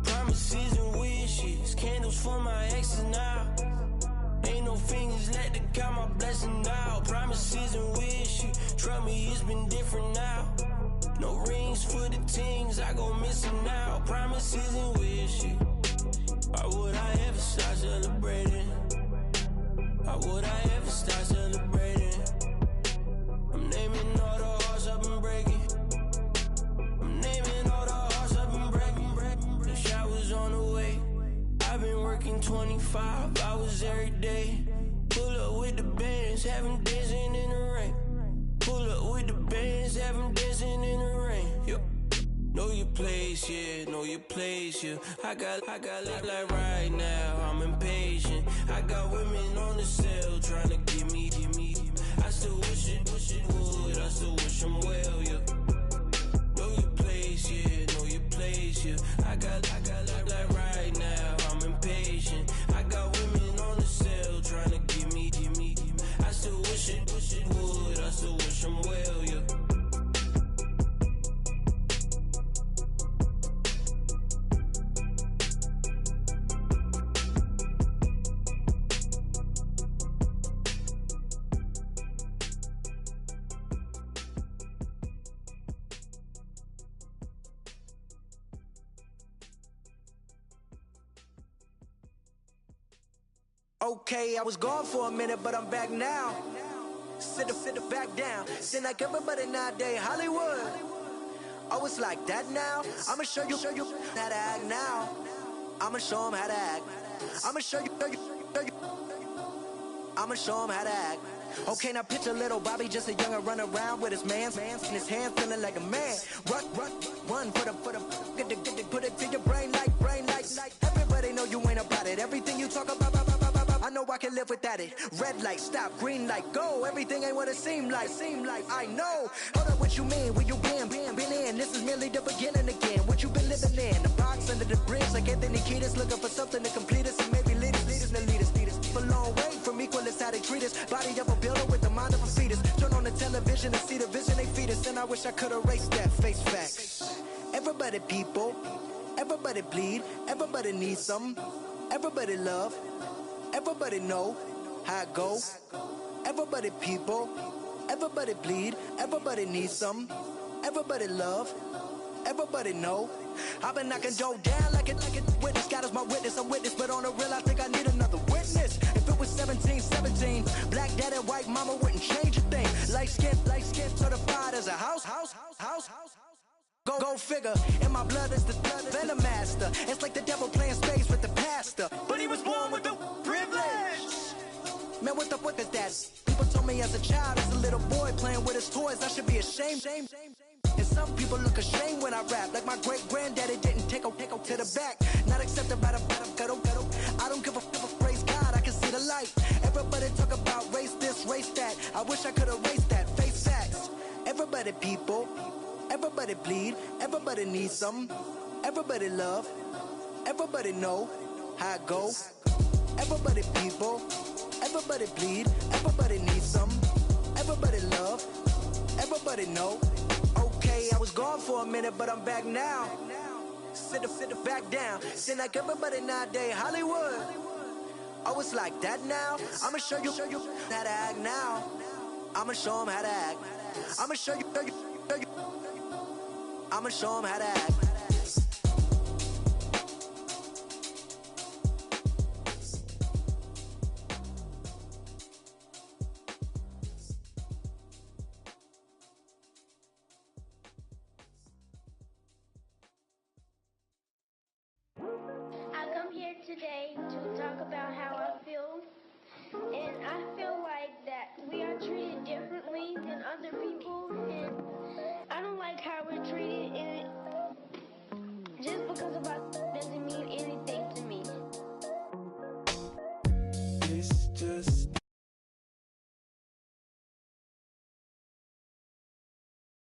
Promises and wishes, candles for my exes now. Ain't no fingers let to count my blessing now. Promises and wishes, trust me, it's been different now. No rings for the things I go missing now. Promises and wishes, why would I ever start celebrating? Why would I ever start celebrating? I'm naming all the hearts I've been breaking. I'm naming all the hearts I've been breaking. The shower's on the way. I've been working 25 hours every day. Pull up with the bands, have them dancing in the rain. Pull up with the bands, have them dancing in the rain. Yo. Know your place, yeah, know your place, yeah. I got like right now, I'm impatient. I got women on the cell trying to give me. I still wish it would, I still wish them well, yeah. Know your place, yeah, know your place, yeah. I got like right now, I'm impatient. I got women on the cell trying to give me. I still wish it would, I still wish them well, yeah. Okay, I was gone for a minute, but I'm back now. Sit back down. Seem like everybody nowadays, Hollywood. Oh, it's like that now. I'ma show you how to act now. I'ma show them how to act. I'ma show you. I'ma show them how to act. Okay, now picture little Bobby, just a younger run around with his man's in his hand, feeling like a man. Run for the put it to your brain like. Everybody know you ain't about it. Everything you talk about, I know I can live without it. Red light, stop, green light, go. Everything ain't what it seem like. I know. Hold up, what you mean? Where you been in? This is merely the beginning again. What you been living in? The box under the bridge, like Anthony Kiedis, looking for something to complete us and maybe lead us. A long way from equal is how they treat us. Body of a builder with the mind of a fetus. Turn on the television and see the vision they feed us, and I wish I could erase that. Face facts. Everybody people, everybody bleed, everybody needs some, everybody love, everybody know how it go. Everybody people, everybody bleed, everybody needs some, everybody love, everybody know. I've been knocking dough down like it witness. God is my witness, I'm witness, but on the real I think I need another witness. If it was 17, black dad and white mama wouldn't change a thing. Light skin, certified as a house. Go figure, in my blood is the venom master. It's like the devil playing space with the pastor, but he was born with the privilege. Man, what is that? People told me as a child, as a little boy playing with his toys, I should be ashamed. And some people look ashamed when I rap, like my great granddaddy didn't take to the back. Not accepted by the ghetto. I don't give a praise God, I can see the light. Everybody talk about race this, race that. I wish I could erase that. Face facts. Everybody people, everybody bleed, everybody needs some, everybody love, everybody know how it go. Everybody people, everybody bleed, everybody needs some, everybody love, everybody know. Okay, I was gone for a minute, but I'm back now. Sit back down. Seem like everybody nowadays, Hollywood. Oh, it's like that now. I'ma show you how to act now. I'ma show them how to act. I'ma show you. I'ma show them how to act. I come here today to talk about how I feel, and I feel like that we are treated differently than other people, and I don't like how we're treated, and just because of us doesn't mean anything to me. It's just